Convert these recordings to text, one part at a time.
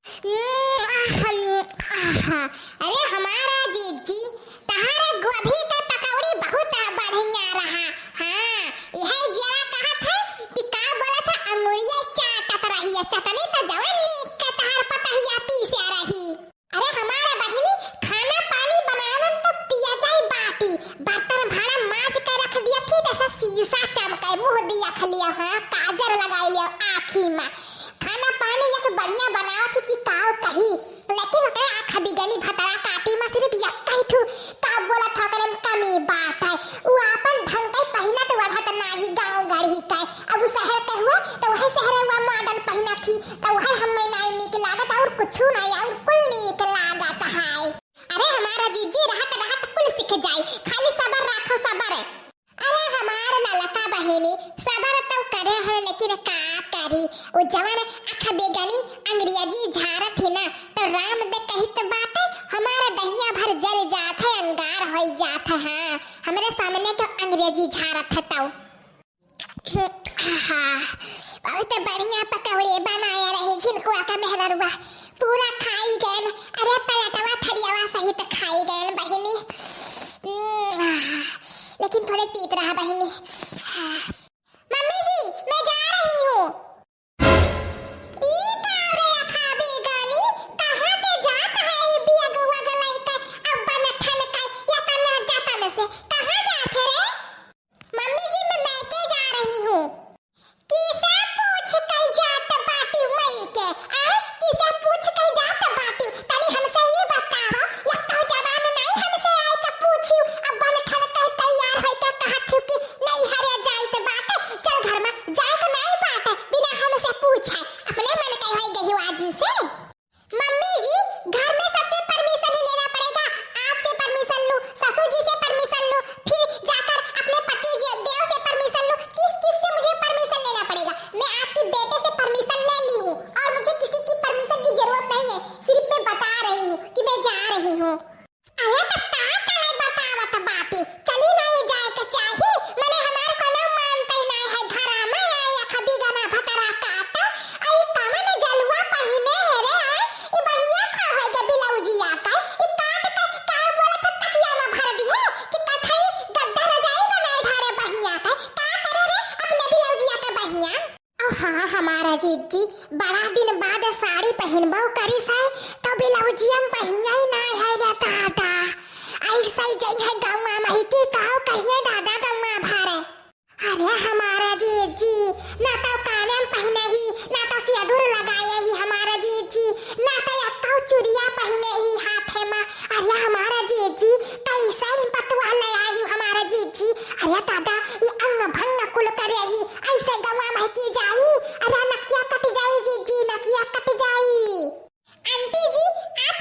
अरे हमारा जीजी तहारा गोभी का पकौड़ी बहुत बढ़िया रहा। हाँ यह जरा कहा था कि का बोला था अंगुरिया चाटत रही है, चटनी तो जवन नीक के तहार पतहिया पीसे रही। अरे हमारा बहिनी खाना पानी बनावन तो पिया जाए बाटी, बर्तन भाड़ा माज के रख दिया थी जैसा शीशा चमके, मुंह दिया खलिया, हाँ काजर लगाई लिया आँखी में, खाना पानी ये सब बढ़िया बनाओ थी कि काव कही, लेकिन आँख बिगनी भतरा काटी में सिर्फ यक्का ही ठू का बोला था करम कमी बात है। वो अपन ढंग के पहिना तो वह तो नाही गांव गढ़ी के, अब शहर के हुआ तो वह शहर हुआ मॉडल पहिना थी तो वह हमें नहीं निक लागत और कुछ नहीं और कुल निक लागत है। अरे हमारा जीजी रहत रहत कुल सीख जाए, खाली सबर रखो सबर। अरे हमार ललका बहिनी सबर तो करे है लेकिन का करी, वो जवान आँख बेगनी अंग्रेजी झारत है ना तो राम दे कही तो बात है हमारा दहिया भर जल जात है, अंगार हो जात है। हाँ हमारे सामने तो अंग्रेजी झारत है तो बहुत बढ़िया पकौड़े बनाया रहे जिनको आका मेहनरुआ पूरा खाई गए। अरे पलटवा थरियावा सहित खाई गए बहिनी, लेकिन थोड़े तीत रहा बहिनी। मम्मी जी मैं जा रही हूँ। हाँ हमारा जीजी बड़ा दिन बाद साड़ी पहनबो करी साई तो ब्लाउजियम पहिया ही ना है रे दादा, ऐसा ही जई है गाँव में महिती काव कहिए दादा गाँव में भारे। अरे हमारा जीजी ना तो काने में पहने ही ना तो सिंदूर लगाए ही हमारा जीजी, ना तो यक्का चूड़िया पहने ही हाथे में। अरे हमारा जीजी कैसा पतवा ले आई हमारा जीजी। अरे दादा ये अंग भंग कुल करे ही ऐसे गाँव में की जाई। अरे नकिया कट जाई जीजी, नकिया कट जाई। आंटी जी आप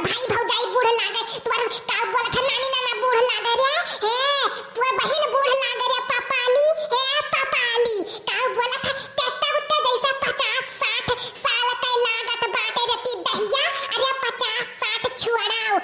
भाई भौजाई बूढ़ लागे तोर का बोला था नानी नाना बूढ़ लागे रे हे तोर बहन बूढ़ लागे रे पापाली हे पापाली का बोला था तेता उते जैसा 50-60 साल के लागत बाटे रे ती दहिया अरे 50-60 छुड़ाओ